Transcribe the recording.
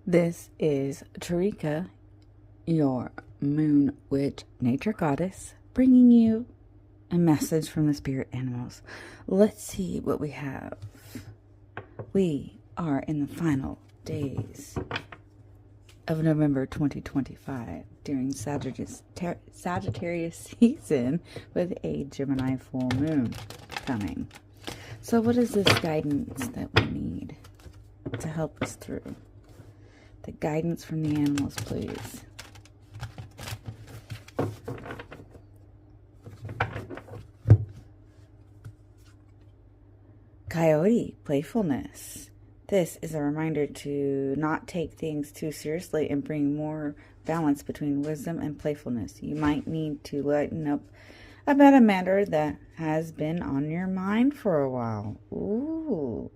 This is Tarika, your moon witch nature goddess, bringing you a message from the spirit animals. Let's see what we have. We are in the final days of November 2025 during Sagittarius season with a Gemini full moon coming. So what is this guidance that we need to help us through? The guidance from the animals, please. Coyote, playfulness. This is a reminder to not take things too seriously and bring more balance between wisdom and playfulness. You might need to lighten up about a matter that has been on your mind for a while. Ooh.